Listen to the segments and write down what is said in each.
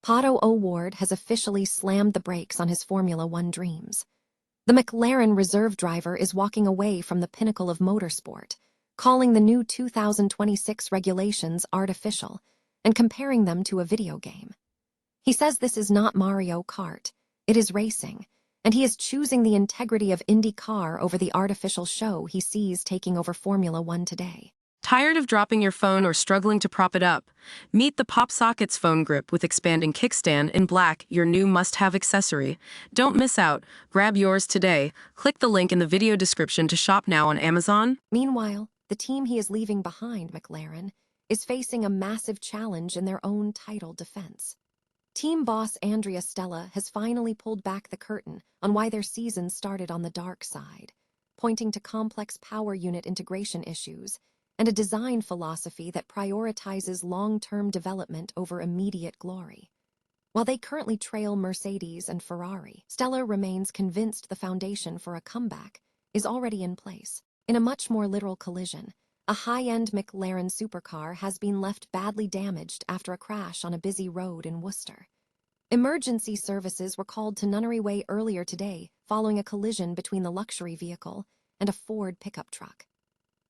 Pato O'Ward has officially slammed the brakes on his Formula One dreams. The McLaren reserve driver is walking away from the pinnacle of motorsport, calling the new 2026 regulations artificial and comparing them to a video game. He says this is not Mario Kart, it is racing, and he is choosing the integrity of IndyCar over the artificial show he sees taking over Formula One today. Tired of dropping your phone or struggling to prop it up? Meet the Pop Sockets phone grip with expanding kickstand in black, your new must-have accessory. Don't miss out. Grab yours today. Click the link in the video description to shop now on Amazon. Meanwhile, the team he is leaving behind, McLaren, is facing a massive challenge in their own title defense. Team boss Andrea Stella has finally pulled back the curtain on why their season started on the dark side, pointing to complex power unit integration issues and a design philosophy that prioritizes long-term development over immediate glory. While they currently trail Mercedes and Ferrari, Stella remains convinced the foundation for a comeback is already in place. In a much more literal collision, a high-end McLaren supercar has been left badly damaged after a crash on a busy road in Worcester. Emergency services were called to Nunnery Way earlier today following a collision between the luxury vehicle and a Ford pickup truck.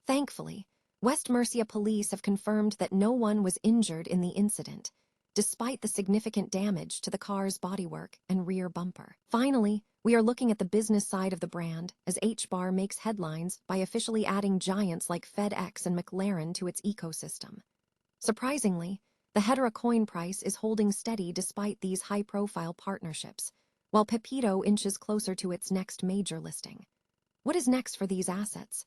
Thankfully, West Mercia police have confirmed that no one was injured in the incident, despite the significant damage to the car's bodywork and rear bumper. Finally, we are looking at the business side of the brand as H-Bar makes headlines by officially adding giants like FedEx and McLaren to its ecosystem. Surprisingly, the Hedera coin price is holding steady despite these high-profile partnerships, while Pepito inches closer to its next major listing. What is next for these assets?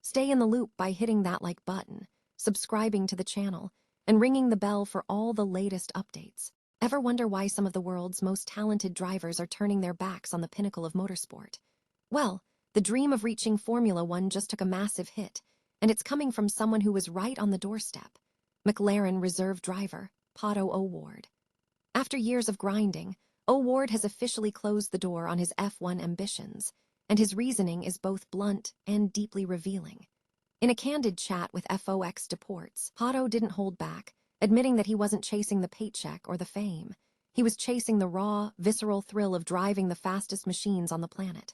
Stay in the loop by hitting that like button, subscribing to the channel, and ringing the bell for all the latest updates. Ever wonder why some of the world's most talented drivers are turning their backs on the pinnacle of motorsport? Well, the dream of reaching Formula One just took a massive hit, and it's coming from someone who was right on the doorstep: McLaren reserve driver Pato O'Ward. After years of grinding, O'Ward has officially closed the door on his F1 ambitions, and his reasoning is both blunt and deeply revealing. In a candid chat with FOX Deportes, Pato didn't hold back, admitting that he wasn't chasing the paycheck or the fame. He was chasing the raw, visceral thrill of driving the fastest machines on the planet.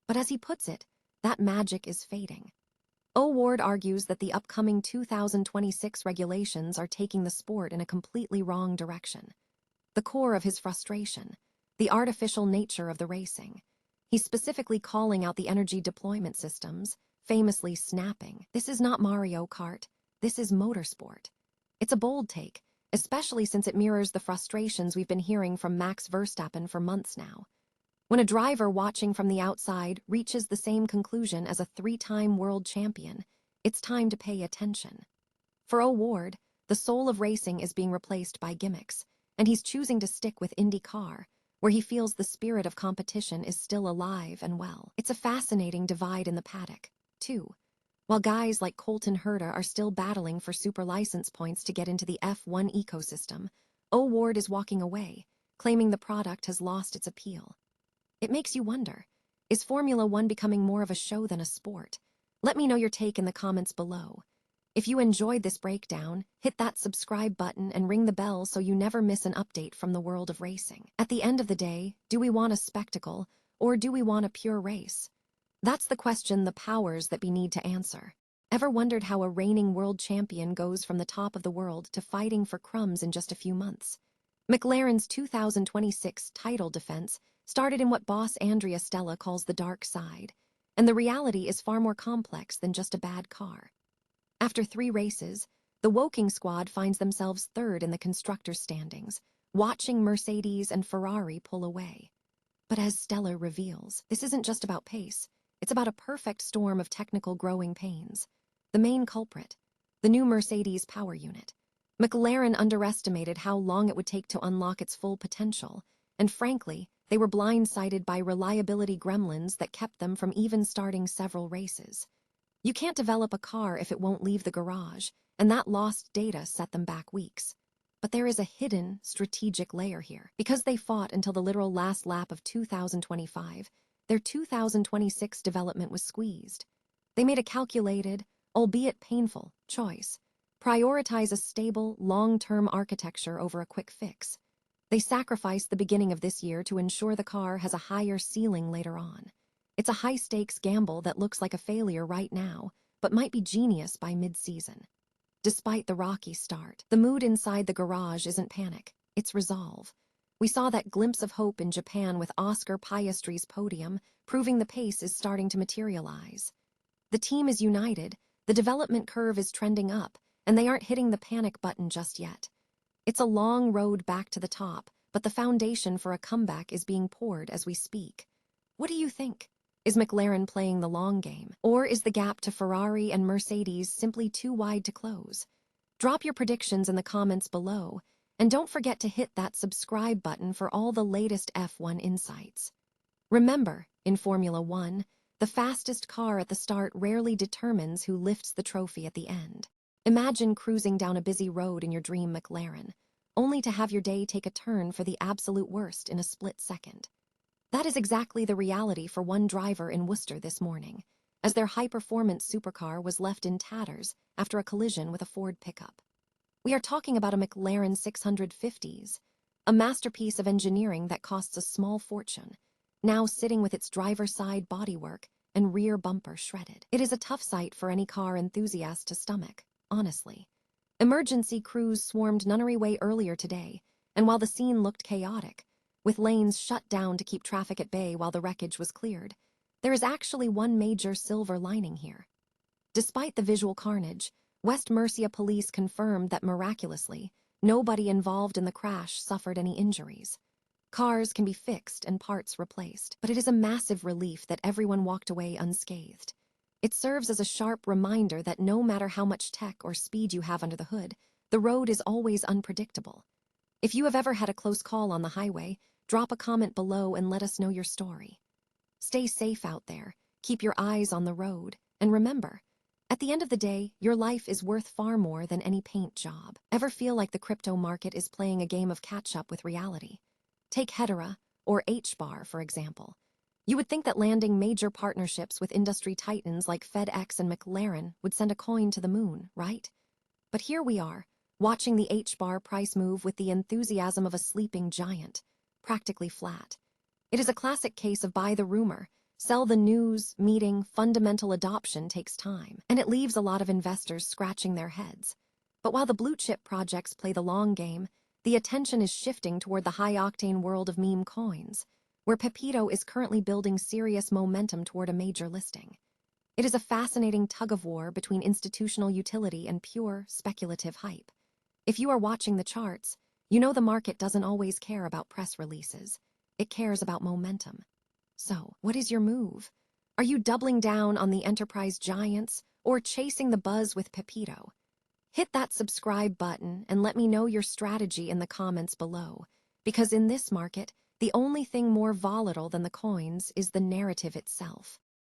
But as he puts it, that magic is fading. O'Ward argues that the upcoming 2026 regulations are taking the sport in a completely wrong direction. The core of his frustration, the artificial nature of the racing. He's specifically calling out the energy deployment systems, famously snapping. This is not Mario Kart, this is motorsport. It's a bold take, especially since it mirrors the frustrations we've been hearing from Max Verstappen for months now. When a driver watching from the outside reaches the same conclusion as a three-time world champion, it's time to pay attention. For O'Ward, the soul of racing is being replaced by gimmicks, and he's choosing to stick with IndyCar, where he feels the spirit of competition is still alive and well. It's a fascinating divide in the paddock, too. While guys like Colton Herta are still battling for super license points to get into the F1 ecosystem, O'Ward is walking away, claiming the product has lost its appeal. It makes you wonder, is Formula One becoming more of a show than a sport? Let me know your take in the comments below. If you enjoyed this breakdown, hit that subscribe button and ring the bell so you never miss an update from the world of racing. At the end of the day, do we want a spectacle, or do we want a pure race? That's the question the powers that be need to answer. Ever wondered how a reigning world champion goes from the top of the world to fighting for crumbs in just a few months? McLaren's 2026 title defense started in what boss Andrea Stella calls the dark side, and the reality is far more complex than just a bad car. After 3 races, the Woking squad finds themselves third in the constructors' standings, watching Mercedes and Ferrari pull away. But as Stella reveals, this isn't just about pace, it's about a perfect storm of technical growing pains. The main culprit, the new Mercedes power unit. McLaren underestimated how long it would take to unlock its full potential, and frankly, they were blindsided by reliability gremlins that kept them from even starting several races. You can't develop a car if it won't leave the garage, and that lost data set them back weeks. But there is a hidden, strategic layer here. Because they fought until the literal last lap of 2025, their 2026 development was squeezed. They made a calculated, albeit painful, choice: prioritize a stable, long-term architecture over a quick fix. They sacrifice the beginning of this year to ensure the car has a higher ceiling later on. It's a high-stakes gamble that looks like a failure right now, but might be genius by mid-season. Despite the rocky start, the mood inside the garage isn't panic, it's resolve. We saw that glimpse of hope in Japan with Oscar Piastri's podium, proving the pace is starting to materialize. The team is united, the development curve is trending up, and they aren't hitting the panic button just yet. It's a long road back to the top, but the foundation for a comeback is being poured as we speak. What do you think? Is McLaren playing the long game, or is the gap to Ferrari and Mercedes simply too wide to close? Drop your predictions in the comments below, and don't forget to hit that subscribe button for all the latest F1 insights. Remember, in Formula One, the fastest car at the start rarely determines who lifts the trophy at the end. Imagine cruising down a busy road in your dream McLaren, only to have your day take a turn for the absolute worst in a split second. That is exactly the reality for one driver in Worcester this morning, as their high-performance supercar was left in tatters after a collision with a Ford pickup. We are talking about a McLaren 650s, a masterpiece of engineering that costs a small fortune, now sitting with its driver's side bodywork and rear bumper shredded. It is a tough sight for any car enthusiast to stomach, honestly. Emergency crews swarmed Nunnery Way earlier today, and while the scene looked chaotic, with lanes shut down to keep traffic at bay while the wreckage was cleared, there is actually one major silver lining here. Despite the visual carnage, West Mercia police confirmed that miraculously, nobody involved in the crash suffered any injuries. Cars can be fixed and parts replaced, but it is a massive relief that everyone walked away unscathed. It serves as a sharp reminder that no matter how much tech or speed you have under the hood, the road is always unpredictable. If you have ever had a close call on the highway, drop a comment below and let us know your story. Stay safe out there, keep your eyes on the road, and remember, at the end of the day, your life is worth far more than any paint job. Ever feel like the crypto market is playing a game of catch-up with reality? Take Hedera, or H-Bar, for example. You would think that landing major partnerships with industry titans like FedEx and McLaren would send a coin to the moon, right? But here we are, watching the H-Bar price move with the enthusiasm of a sleeping giant, practically flat. It is a classic case of buy the rumor, sell the news, meeting, fundamental adoption takes time, and it leaves a lot of investors scratching their heads. But while the blue-chip projects play the long game, the attention is shifting toward the high-octane world of meme coins, where Pepito is currently building serious momentum toward a major listing. It is a fascinating tug-of-war between institutional utility and pure, speculative hype. If you are watching the charts, you know the market doesn't always care about press releases. It cares about momentum. So, what is your move? Are you doubling down on the enterprise giants or chasing the buzz with Pepito? Hit that subscribe button and let me know your strategy in the comments below, because in this market, the only thing more volatile than the coins is the narrative itself.